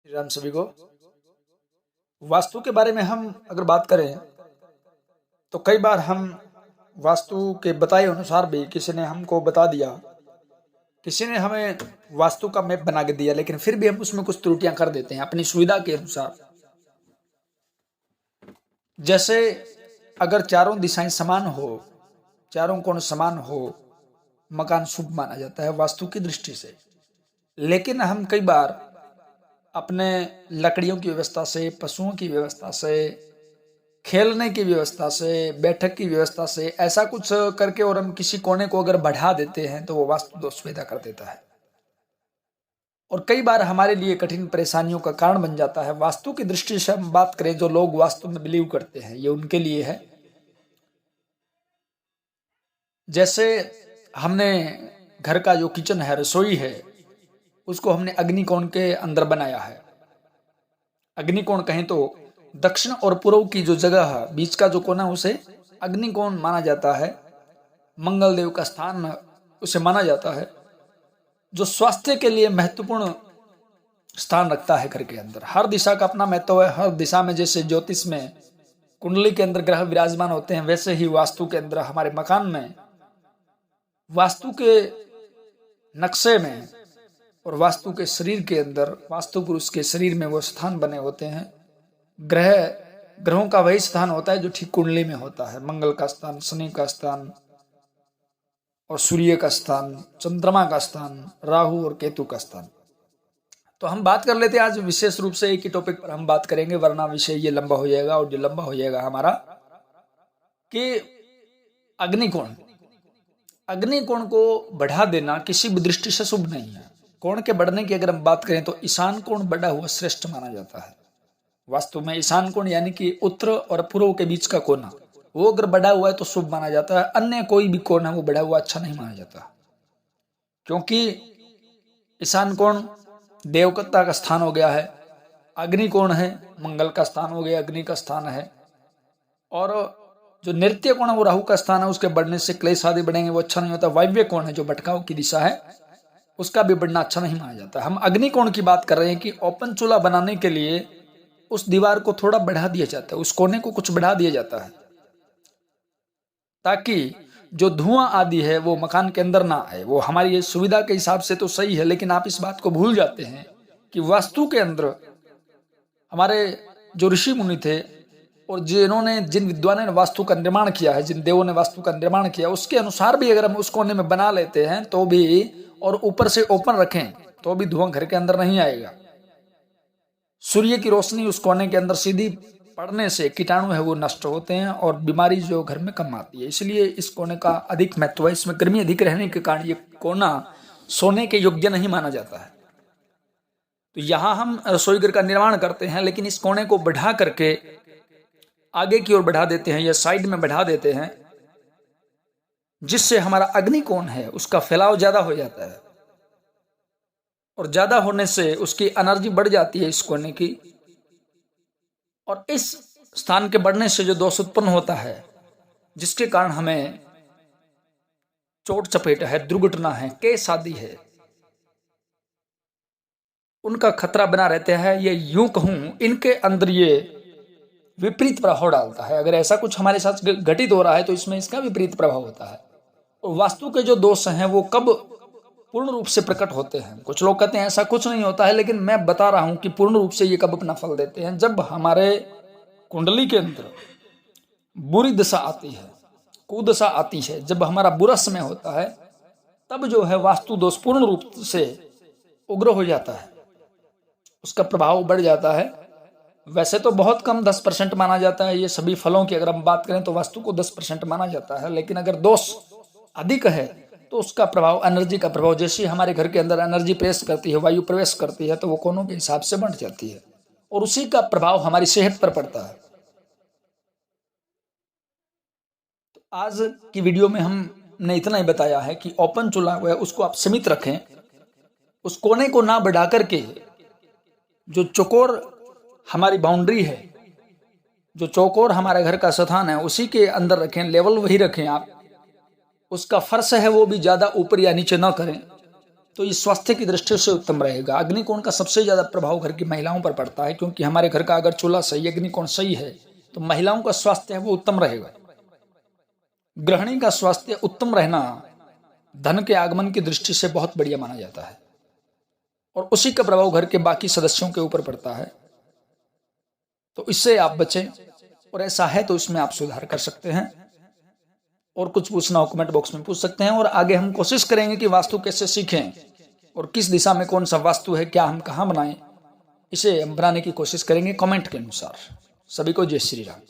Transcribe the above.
श्री राम सभी को। वास्तु के बारे में हम अगर बात करें तो कई बार हम वास्तु के बताए अनुसार भी किसी ने हमको बता दिया, किसी ने हमें वास्तु का मैप बना के दिया, लेकिन फिर भी हम उसमें कुछ त्रुटियां कर देते हैं अपनी सुविधा के अनुसार। जैसे अगर चारों दिशाएं समान हो, चारों कोण समान हो, मकान शुभ माना जाता है वास्तु की दृष्टि से। लेकिन हम कई बार अपने लकड़ियों की व्यवस्था से, पशुओं की व्यवस्था से, खेलने की व्यवस्था से, बैठक की व्यवस्था से ऐसा कुछ करके और हम किसी कोने को अगर बढ़ा देते हैं तो वो वास्तु दोष पैदा कर देता है और कई बार हमारे लिए कठिन परेशानियों का कारण बन जाता है। वास्तु की दृष्टि से हम बात करें, जो लोग वास्तु में बिलीव करते हैं, ये उनके लिए है। जैसे हमने घर का जो किचन है, रसोई है, उसको हमने अग्निकोण के अंदर बनाया है। अग्निकोण कहें तो दक्षिण और पूर्व की जो जगह है, बीच का जो कोना, उसे अग्निकोण माना जाता है। मंगल देव का स्थान उसे माना जाता है, जो स्वास्थ्य के लिए महत्वपूर्ण स्थान रखता है घर के अंदर। हर दिशा का अपना महत्व है। हर दिशा में जैसे ज्योतिष में कुंडली के अंदर ग्रह विराजमान होते हैं, वैसे ही वास्तु के अंदर हमारे मकान में, वास्तु के नक्शे में और वास्तु के शरीर के अंदर, वास्तु पुरुष के शरीर में वो स्थान बने होते हैं। ग्रहों का वही स्थान होता है जो ठीक कुंडली में होता है। मंगल का स्थान, शनि का स्थान और सूर्य का स्थान, चंद्रमा का स्थान, राहु और केतु का स्थान। तो हम बात कर लेते हैं आज विशेष रूप से एक ही टॉपिक पर हम बात करेंगे, वरना विषय ये लंबा हो जाएगा। और जो लंबा हो जाएगा हमारा कि अग्निकोण, अग्निकोण को बढ़ा देना किसी भी दृष्टि से शुभ नहीं है। कोण के बढ़ने की अगर हम बात करें तो ईशान कोण बढ़ा हुआ श्रेष्ठ माना जाता है। वास्तु में ईशान कोण यानी कि उत्तर और पूर्व के बीच का कोना, वो अगर बढ़ा हुआ है तो शुभ माना जाता है। अन्य कोई भी कोण है वो बढ़ा हुआ अच्छा नहीं माना जाता, क्योंकि ईशान कोण देवकत्ता का स्थान हो गया है, अग्नि कोण है मंगल का स्थान हो गया, अग्नि का स्थान है। और जो नृत्य कोण है वो राहु का स्थान है, उसके बढ़ने से क्लेश आदि बढ़ेंगे, वो अच्छा नहीं होता। वायव्य कोण है जो भटकाव की दिशा है, उसका भी बढ़ना अच्छा नहीं माना जाता। हम अग्नि कोण की बात कर रहे हैं कि ओपन चूल्हा बनाने के लिए उस दीवार को थोड़ा बढ़ा दिया जाता है, उस कोने को कुछ बढ़ा दिया जाता है, ताकि जो धुआं आदि है वो मकान के अंदर ना आए। वो हमारी सुविधा के हिसाब से तो सही है, लेकिन आप इस बात को भूल जाते हैं कि वास्तु के अंदर हमारे जो ऋषि मुनि थे और जिन विद्वानों ने वास्तु का निर्माण किया है, जिन देवों ने वास्तु का निर्माण किया, उसके अनुसार भी अगर हम उस कोने में बना लेते हैं तो भी, और ऊपर से ओपन रखें तो भी धुआं घर के अंदर नहीं आएगा। सूर्य की रोशनी उस कोने के अंदर सीधी पड़ने से कीटाणु है वो नष्ट होते हैं और बीमारी जो घर में कम आती है। इसलिए इस कोने का अधिक महत्व है। इसमें गर्मी अधिक रहने के कारण ये कोना सोने के योग्य नहीं माना जाता है। तो यहां हम रसोई घर का निर्माण करते हैं, लेकिन इस कोने को बढ़ा करके आगे की ओर बढ़ा देते हैं या साइड में बढ़ा देते हैं, जिससे हमारा अग्नि कोण है उसका फैलाव ज्यादा हो जाता है और ज्यादा होने से उसकी एनर्जी बढ़ जाती है इस कोने की। और इस स्थान के बढ़ने से जो दोष उत्पन्न होता है, जिसके कारण हमें चोट चपेट है, दुर्घटना है, केस आदि है, उनका खतरा बना रहता है। ये यूं कहूं, इनके अंदर ये विपरीत प्रभाव डालता है। अगर ऐसा कुछ हमारे साथ घटित हो रहा है तो इसमें इसका विपरीत प्रभाव होता है। और वास्तु के जो दोष हैं वो कब पूर्ण रूप से प्रकट होते हैं? कुछ लोग कहते हैं ऐसा कुछ नहीं होता है, लेकिन मैं बता रहा हूं कि पूर्ण रूप से ये कब अपना फल देते हैं। जब हमारे कुंडली के अंदर बुरी दशा आती है, कुदशा आती है, जब हमारा बुरा समय होता है, तब जो है वास्तु दोष पूर्ण रूप से उग्र हो जाता है, उसका प्रभाव बढ़ जाता है। वैसे तो बहुत कम 10% माना जाता है। ये सभी फलों की अगर हम बात करें तो वास्तु को 10% माना जाता है, लेकिन अगर दोष अधिक है तो उसका प्रभाव, एनर्जी का प्रभाव, जैसे हमारे घर के अंदर एनर्जी प्रवेश करती है, वायु प्रवेश करती है, तो वो कोनों के हिसाब से बढ़ जाती है और उसी का प्रभाव हमारी सेहत पर पड़ता है। तो आज की वीडियो में हमने इतना ही बताया है कि ओपन चूल्हा है उसको आप सीमित रखें, उस कोने को ना बढ़ा करके जो चौकोर हमारी बाउंड्री है, जो चौकोर हमारे घर का स्थान है, उसी के अंदर रखें, लेवल वही रखें आप। उसका फर्श है वो भी ज्यादा ऊपर या नीचे ना करें, तो ये स्वास्थ्य की दृष्टि से उत्तम रहेगा। अग्निकोण का सबसे ज्यादा प्रभाव घर की महिलाओं पर पड़ता है, क्योंकि हमारे घर का अगर चूल्हा सही, अग्निकोण सही है तो महिलाओं का स्वास्थ्य है वो उत्तम रहेगा। गृहिणी का स्वास्थ्य उत्तम रहना धन के आगमन की दृष्टि से बहुत बढ़िया माना जाता है, और उसी का प्रभाव घर के बाकी सदस्यों के ऊपर पड़ता है। तो इससे आप बचें, और ऐसा है तो इसमें आप सुधार कर सकते हैं। और कुछ पूछना हो कमेंट बॉक्स में पूछ सकते हैं, और आगे हम कोशिश करेंगे कि वास्तु कैसे सीखें और किस दिशा में कौन सा वास्तु है, क्या हम कहाँ बनाएं, इसे हम बनाने की कोशिश करेंगे कमेंट के अनुसार। सभी को जय श्री राम।